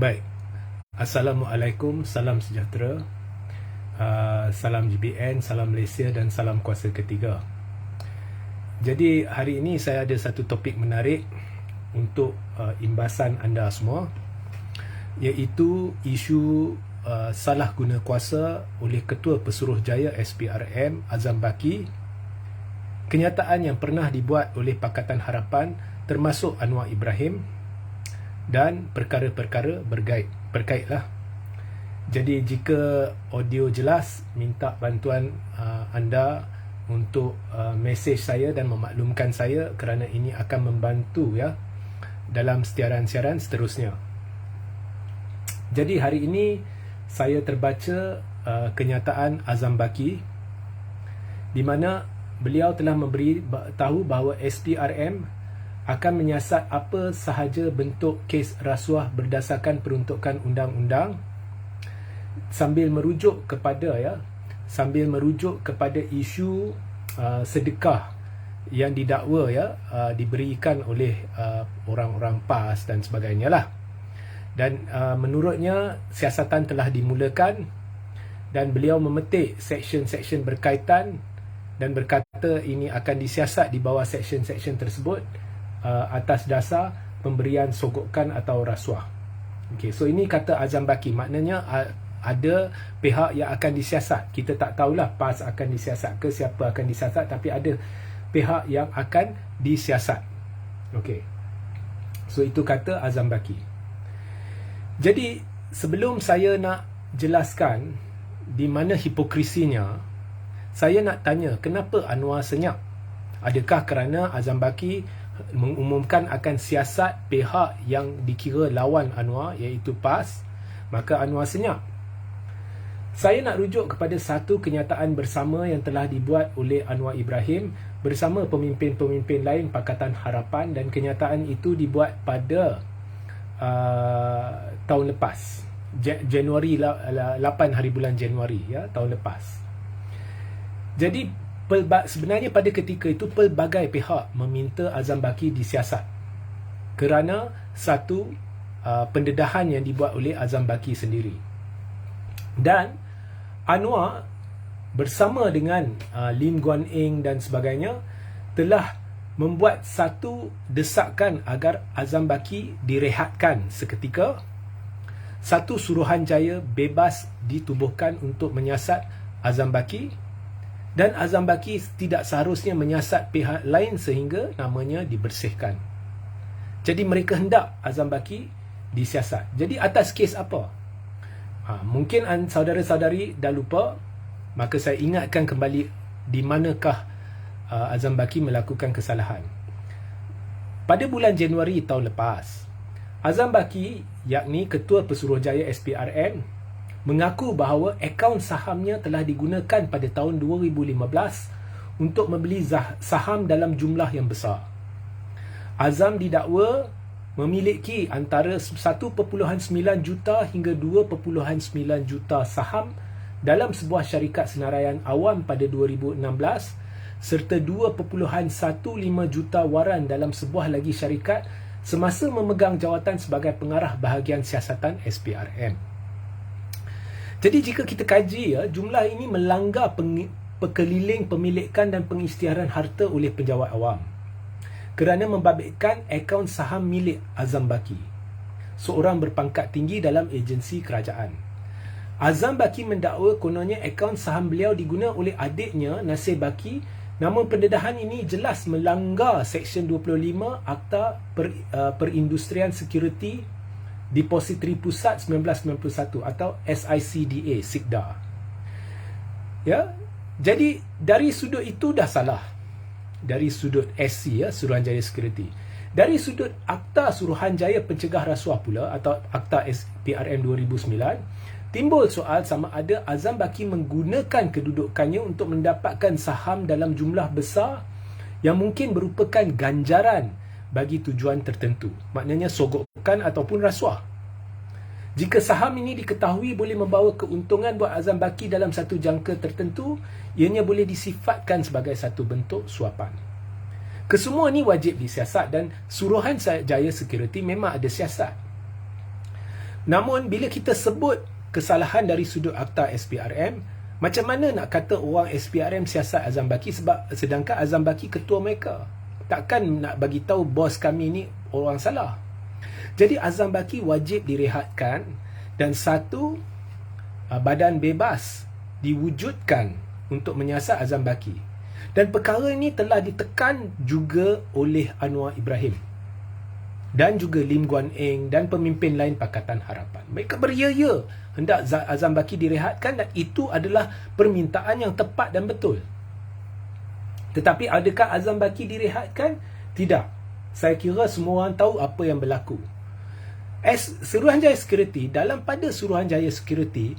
Baik, Assalamualaikum, salam sejahtera, salam GBN, salam Malaysia dan salam kuasa ketiga. Jadi hari ini saya ada satu topik menarik untuk imbasan anda semua, iaitu isu salah guna kuasa oleh Ketua Pesuruhjaya SPRM Azam Baki, kenyataan yang pernah dibuat oleh Pakatan Harapan termasuk Anwar Ibrahim, dan perkara-perkara berkaitlah. Jadi jika audio jelas, minta bantuan anda untuk mesej saya dan memaklumkan saya, kerana ini akan membantu dalam siaran-siaran seterusnya. Jadi hari ini saya terbaca kenyataan Azam Baki, di mana beliau telah memberi tahu bahawa SPRM akan menyiasat apa sahaja bentuk kes rasuah berdasarkan peruntukan undang-undang, sambil merujuk kepada isu sedekah yang didakwa diberikan oleh orang-orang PAS dan sebagainya lah. Dan menurutnya siasatan telah dimulakan, dan beliau memetik seksyen-seksyen berkaitan dan berkata ini akan disiasat di bawah seksyen-seksyen tersebut atas dasar pemberian sogokan atau rasuah. Okey, so ini kata Azam Baki, maknanya ada pihak yang akan disiasat. Kita tak tahulah PAS akan disiasat ke, siapa akan disiasat, tapi ada pihak yang akan disiasat. Okey, so itu kata Azam Baki. Jadi sebelum saya nak jelaskan di mana hipokrisinya, saya nak tanya, kenapa Anwar senyap? Adakah kerana Azam Baki mengumumkan akan siasat pihak yang dikira lawan Anwar, iaitu PAS, maka Anwar senyap? Saya nak rujuk kepada satu kenyataan bersama yang telah dibuat oleh Anwar Ibrahim bersama pemimpin-pemimpin lain Pakatan Harapan, dan kenyataan itu dibuat pada tahun lepas, Januari, 8 hari bulan Januari tahun lepas. Jadi sebenarnya pada ketika itu pelbagai pihak meminta Azam Baki disiasat kerana satu pendedahan yang dibuat oleh Azam Baki sendiri. Dan Anwar bersama dengan Lim Guan Eng dan sebagainya telah membuat satu desakan agar Azam Baki direhatkan seketika. Satu Suruhanjaya bebas ditubuhkan untuk menyiasat Azam Baki, dan Azam Baki tidak seharusnya menyiasat pihak lain sehingga namanya dibersihkan. Jadi mereka hendak Azam Baki disiasat. Jadi atas kes apa? Mungkin saudara-saudari dah lupa, maka saya ingatkan kembali di manakah Azam Baki melakukan kesalahan. Pada bulan Januari tahun lepas, Azam Baki, yakni Ketua Pesuruhjaya SPRM, mengaku bahawa akaun sahamnya telah digunakan pada tahun 2015 untuk membeli saham dalam jumlah yang besar. Azam didakwa memiliki antara 1.9 juta hingga 2.9 juta saham dalam sebuah syarikat senaraian awam pada 2016, serta 2.15 juta waran dalam sebuah lagi syarikat semasa memegang jawatan sebagai pengarah bahagian siasatan SPRM. Jadi jika kita kaji, jumlah ini melanggar pekeliling pemilikan dan pengisytiharan harta oleh penjawat awam kerana membabitkan akaun saham milik Azam Baki, seorang berpangkat tinggi dalam agensi kerajaan. Azam Baki mendakwa kononnya akaun saham beliau diguna oleh adiknya Nasir Baki, namun pendedahan ini jelas melanggar Seksyen 25 Akta Perindustrian Security Depository Pusat 1991 atau SICDA, SICDA. Jadi dari sudut itu dah salah. Dari sudut SC, Suruhanjaya Security. Dari sudut Akta Suruhanjaya Pencegah Rasuah pula, atau Akta SPRM 2009, timbul soal sama ada Azam Baki menggunakan kedudukannya untuk mendapatkan saham dalam jumlah besar yang mungkin merupakan ganjaran bagi tujuan tertentu, maknanya sogokan ataupun rasuah. Jika saham ini diketahui boleh membawa keuntungan buat Azam Baki dalam satu jangka tertentu, ianya boleh disifatkan sebagai satu bentuk suapan. Kesemua ini wajib disiasat, dan Suruhanjaya Security memang ada siasat. Namun bila kita sebut kesalahan dari sudut akta SPRM, macam mana nak kata orang SPRM siasat Azam Baki sedangkan Azam Baki ketua mereka? Takkan nak bagi tahu bos kami ni orang salah. Jadi Azam Baki wajib direhatkan dan satu badan bebas diwujudkan untuk menyiasat Azam Baki. Dan perkara ini telah ditekan juga oleh Anwar Ibrahim dan juga Lim Guan Eng dan pemimpin lain Pakatan Harapan. Mereka beria-ia hendak Azam Baki direhatkan dan itu adalah permintaan yang tepat dan betul. Tetapi adakah Azam Baki direhatkan? Tidak. Saya kira semua orang tahu apa yang berlaku. Suruhanjaya Security, pada Suruhanjaya Security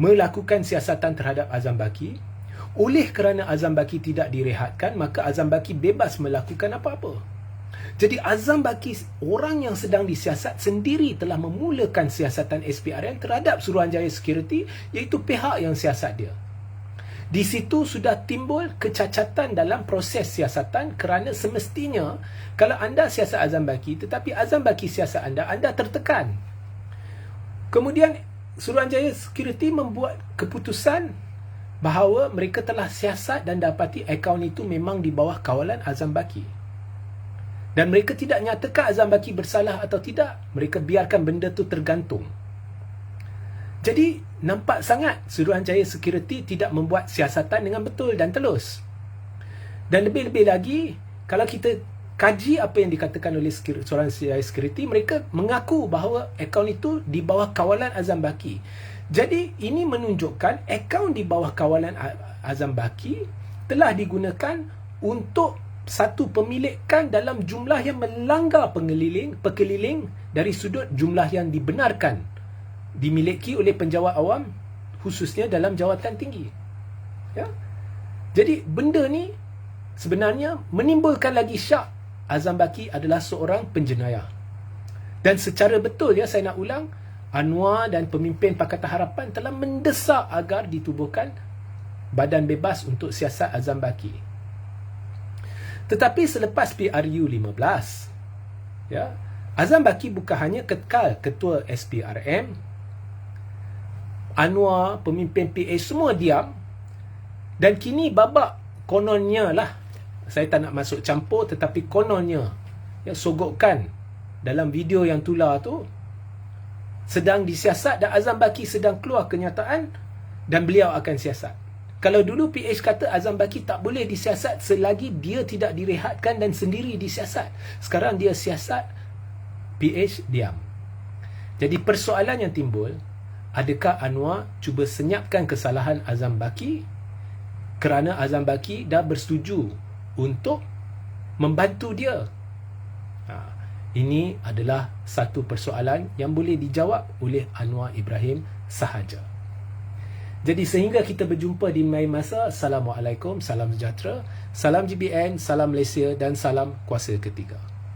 melakukan siasatan terhadap Azam Baki. Oleh kerana Azam Baki tidak direhatkan, maka Azam Baki bebas melakukan apa-apa. Jadi Azam Baki, orang yang sedang disiasat sendiri telah memulakan siasatan SPRM terhadap Suruhanjaya Security, iaitu pihak yang siasat dia. Di situ sudah timbul kecacatan dalam proses siasatan kerana semestinya kalau anda siasat Azam Baki tetapi Azam Baki siasat anda tertekan. Kemudian Suruhanjaya Security membuat keputusan bahawa mereka telah siasat dan dapati akaun itu memang di bawah kawalan Azam Baki. Dan mereka tidak nyatakan Azam Baki bersalah atau tidak. Mereka biarkan benda tu tergantung. Jadi, nampak sangat Suruhanjaya Security tidak membuat siasatan dengan betul dan telus. Dan lebih-lebih lagi, kalau kita kaji apa yang dikatakan oleh Suruhanjaya Security, mereka mengaku bahawa akaun itu di bawah kawalan Azam Baki. Jadi, ini menunjukkan akaun di bawah kawalan Azam Baki telah digunakan untuk satu pemilikan dalam jumlah yang melanggar perkeliling dari sudut jumlah yang dibenarkan dimiliki oleh penjawat awam, khususnya dalam jawatan tinggi. Ya? Jadi benda ni sebenarnya menimbulkan lagi syak Azam Baki adalah seorang penjenayah. Dan secara betul, ya, saya nak ulang, Anwar dan pemimpin Pakatan Harapan telah mendesak agar ditubuhkan badan bebas untuk siasat Azam Baki. Tetapi selepas PRU 15, ya, Azam Baki bukan hanya kekal ketua SPRM, Anwar, pemimpin PH semua diam, dan kini babak kononnya lah, saya tak nak masuk campur, tetapi kononnya, ya, sogokkan dalam video yang tular tu sedang disiasat dan Azam Baki sedang keluar kenyataan dan beliau akan siasat. Kalau dulu PH kata Azam Baki tak boleh disiasat selagi dia tidak direhatkan dan sendiri disiasat. Sekarang dia siasat, PH diam. Jadi persoalan yang timbul, adakah Anwar cuba senyapkan kesalahan Azam Baki kerana Azam Baki dah bersetuju untuk membantu dia? Ini adalah satu persoalan yang boleh dijawab oleh Anwar Ibrahim sahaja. Jadi sehingga kita berjumpa di lain masa, Assalamualaikum, salam sejahtera, salam GBN, salam Malaysia dan salam kuasa ketiga.